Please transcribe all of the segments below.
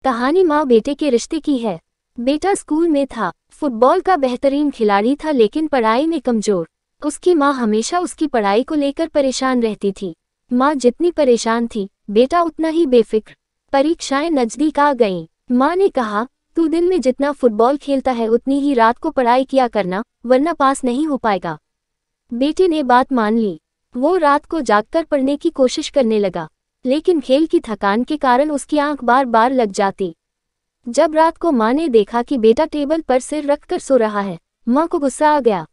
कहानी माँ बेटे के रिश्ते की है। बेटा स्कूल में था, फुटबॉल का बेहतरीन खिलाड़ी था लेकिन पढ़ाई में कमजोर। उसकी माँ हमेशा उसकी पढ़ाई को लेकर परेशान रहती थी। माँ जितनी परेशान थी, बेटा उतना ही बेफिक्र। परीक्षाएं नजदीक आ गईं। माँ ने कहा, तू दिन में जितना फुटबॉल खेलता है उतनी ही रात को पढ़ाई किया करना, वरना पास नहीं हो पाएगा। बेटे ने बात मान ली। वो रात को जागकर पढ़ने की कोशिश करने लगा, लेकिन खेल की थकान के कारण उसकी आंख बार बार लग जाती। जब रात को माँ ने देखा कि बेटा टेबल पर सिर रखकर सो रहा है, माँ को गुस्सा आ गया।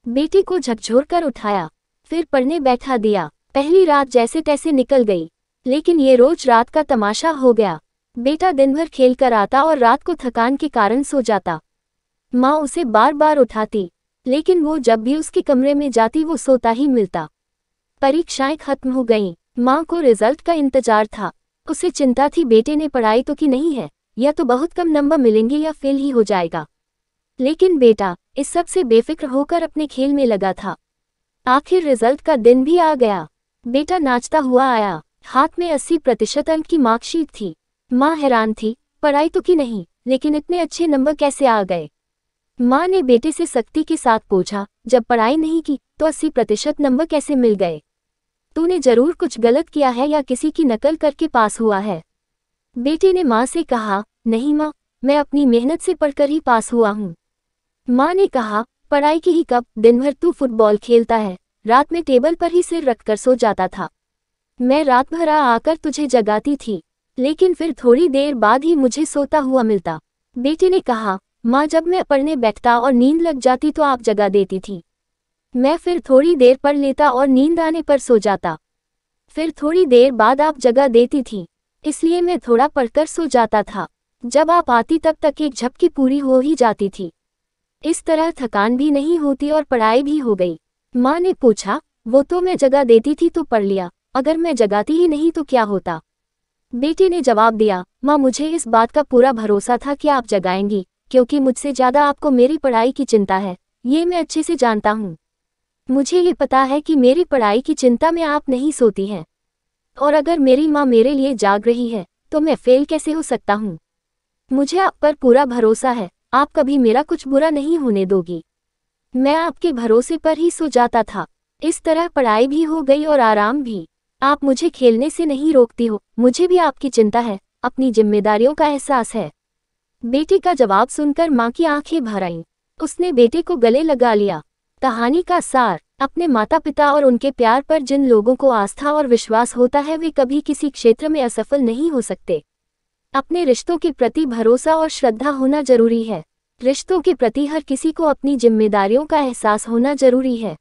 बेटे को झकझोरकर उठाया, फिर पढ़ने बैठा दिया। पहली रात जैसे तैसे निकल गई, लेकिन ये रोज रात का तमाशा हो गया। बेटा दिन भर खेल कर आता और रात को थकान के कारण सो जाता। माँ उसे बार बार उठाती, लेकिन वो जब भी उसके कमरे में जाती वो सोता ही मिलता। परीक्षाएं खत्म हो गईं। माँ को रिजल्ट का इंतजार था। उसे चिंता थी बेटे ने पढ़ाई तो की नहीं है, या तो बहुत कम नंबर मिलेंगे या फेल ही हो जाएगा। लेकिन बेटा इस सब से बेफिक्र होकर अपने खेल में लगा था। आखिर रिजल्ट का दिन भी आ गया। बेटा नाचता हुआ आया, हाथ में 80% अंक की मार्कशीट थी। माँ हैरान थी, पढ़ाई तो की नहीं, लेकिन इतने अच्छे नंबर कैसे आ गए। माँ ने बेटे से सख्ती के साथ पूछा, जब पढ़ाई नहीं की तो 80% नंबर कैसे मिल गए। तूने जरूर कुछ गलत किया है या किसी की नकल करके पास हुआ है। बेटे ने माँ से कहा, नहीं माँ, मैं अपनी मेहनत से पढ़कर ही पास हुआ हूँ। माँ ने कहा, पढ़ाई की ही कब, दिन भर तू फुटबॉल खेलता है, रात में टेबल पर ही सिर रखकर सो जाता था। मैं रात भर आकर तुझे जगाती थी, लेकिन फिर थोड़ी देर बाद ही मुझे सोता हुआ मिलता। बेटे ने कहा, माँ जब मैं पढ़ने बैठता और नींद लग जाती तो आप जगा देती थी। मैं फिर थोड़ी देर पढ़ लेता और नींद आने पर सो जाता। फिर थोड़ी देर बाद आप जगा देती थी, इसलिए मैं थोड़ा पढ़कर सो जाता था। जब आप आती तब तक एक झपकी पूरी हो ही जाती थी। इस तरह थकान भी नहीं होती और पढ़ाई भी हो गई। माँ ने पूछा, वो तो मैं जगा देती थी तो पढ़ लिया, अगर मैं जगाती ही नहीं तो क्या होता। बेटे ने जवाब दिया, माँ मुझे इस बात का पूरा भरोसा था कि आप जगाएंगी, क्योंकि मुझसे ज़्यादा आपको मेरी पढ़ाई की चिंता है, ये मैं अच्छे से जानता हूँ। मुझे ये पता है कि मेरी पढ़ाई की चिंता में आप नहीं सोती हैं, और अगर मेरी माँ मेरे लिए जाग रही है तो मैं फेल कैसे हो सकता हूँ। मुझे आप पर पूरा भरोसा है, आप कभी मेरा कुछ बुरा नहीं होने दोगी। मैं आपके भरोसे पर ही सो जाता था। इस तरह पढ़ाई भी हो गई और आराम भी। आप मुझे खेलने से नहीं रोकती हो, मुझे भी आपकी चिंता है, अपनी जिम्मेदारियों का एहसास है। बेटे का जवाब सुनकर माँ की आंखें भर आईं। उसने बेटे को गले लगा लिया। कहानी का सार, अपने माता पिता और उनके प्यार पर जिन लोगों को आस्था और विश्वास होता है वे कभी किसी क्षेत्र में असफल नहीं हो सकते। अपने रिश्तों के प्रति भरोसा और श्रद्धा होना जरूरी है। रिश्तों के प्रति हर किसी को अपनी जिम्मेदारियों का एहसास होना जरूरी है।